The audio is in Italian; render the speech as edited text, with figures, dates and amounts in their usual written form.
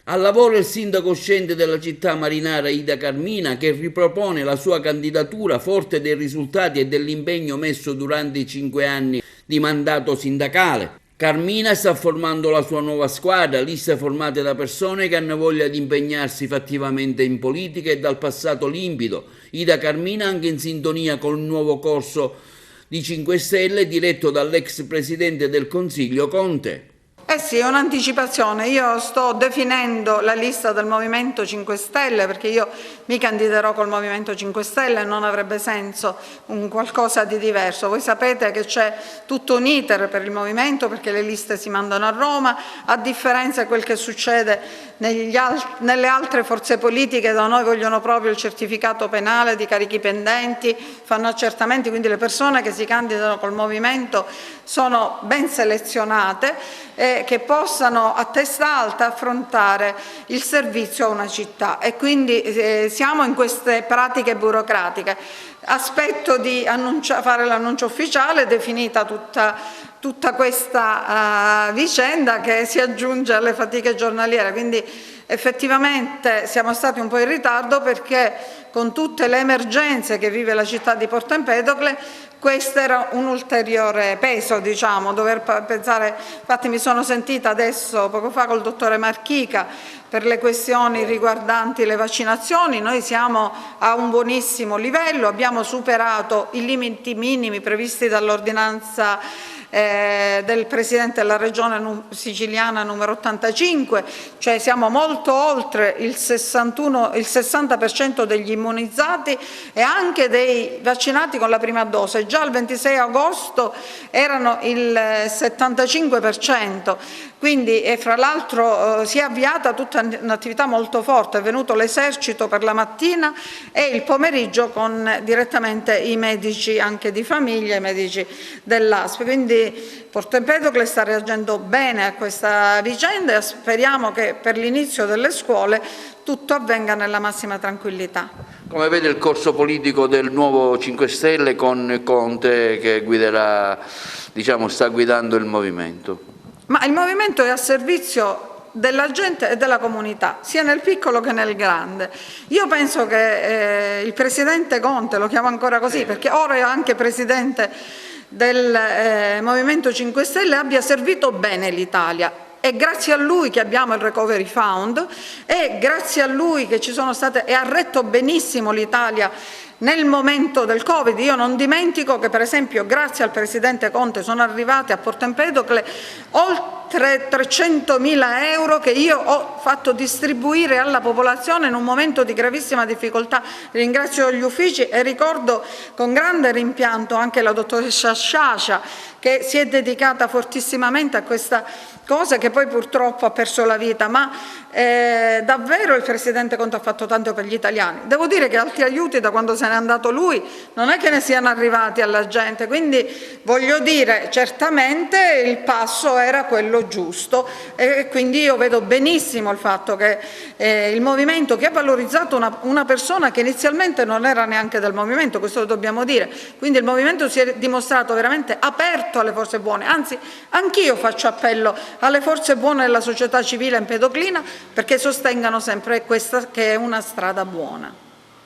Al lavoro il sindaco uscente della città marinara Ida Carmina, che ripropone la sua candidatura forte dei risultati e dell'impegno messo durante i 5 anni di mandato sindacale. Carmina sta formando la sua nuova squadra, liste formate da persone che hanno voglia di impegnarsi fattivamente in politica e dal passato limpido. Ida Carmina anche in sintonia con il nuovo corso di 5 Stelle diretto dall'ex presidente del Consiglio Conte. Eh sì, è un'anticipazione. Io sto definendo la lista del Movimento 5 Stelle perché io mi candiderò col Movimento 5 Stelle e non avrebbe senso un qualcosa di diverso. Voi sapete che c'è tutto un iter per il Movimento perché le liste si mandano a Roma, a differenza di quel che succede nelle altre forze politiche. Da noi vogliono proprio il certificato penale di carichi pendenti, fanno accertamenti, quindi le persone che si candidano col Movimento sono ben selezionate che possano a testa alta affrontare il servizio a una città e quindi siamo in queste pratiche burocratiche. Aspetto di fare l'annuncio ufficiale, definita tutta questa vicenda che si aggiunge alle fatiche giornaliere, quindi effettivamente siamo stati un po' in ritardo perché con tutte le emergenze che vive la città di Porto Empedocle questo era un ulteriore peso, diciamo, dover pensare. Infatti mi sono sentita adesso, poco fa, col dottore Marchica per le questioni riguardanti le vaccinazioni. Noi siamo a un buonissimo livello, abbiamo superato i limiti minimi previsti dall'ordinanza del Presidente della Regione siciliana numero 85, cioè siamo molto oltre il 60% degli immunizzati e anche dei vaccinati con la prima dose. Già il 26 agosto erano il 75%, quindi fra l'altro si è avviata tutta un'attività molto forte, è venuto l'esercito per la mattina e il pomeriggio con direttamente i medici anche di famiglia, i medici dell'ASP. Quindi Porto Empedocle sta reagendo bene a questa vicenda e speriamo che per l'inizio delle scuole tutto avvenga nella massima tranquillità. Come vede il corso politico del nuovo 5 Stelle con Conte che guiderà, diciamo, sta guidando il movimento? Ma il movimento è a servizio della gente e della comunità, sia nel piccolo che nel grande. Io penso che il Presidente Conte, lo chiamo ancora così perché ora è anche Presidente del Movimento 5 Stelle, abbia servito bene l'Italia. È grazie a lui che abbiamo il Recovery Fund, è grazie a lui che ci sono state e ha retto benissimo l'Italia nel momento del Covid. Io non dimentico che per esempio grazie al Presidente Conte sono arrivate a Porto Empedocle oltre 300.000 euro che io ho fatto distribuire alla popolazione in un momento di gravissima difficoltà. Ringrazio gli uffici e ricordo con grande rimpianto anche la dottoressa Sciascia che si è dedicata fortissimamente a questa cosa, che poi purtroppo ha perso la vita, ma davvero il Presidente Conte ha fatto tanto per gli italiani. Devo dire che altri aiuti da quando se n'è andato lui non è che ne siano arrivati alla gente, quindi voglio dire certamente il passo era quello giusto e quindi io vedo benissimo il fatto che il Movimento, che ha valorizzato una persona che inizialmente non era neanche del Movimento, questo lo dobbiamo dire, quindi il Movimento si è dimostrato veramente aperto alle forze buone, anzi anch'io faccio appello alle forze buone della società civile empedoclina perché sostengano sempre questa che è una strada buona.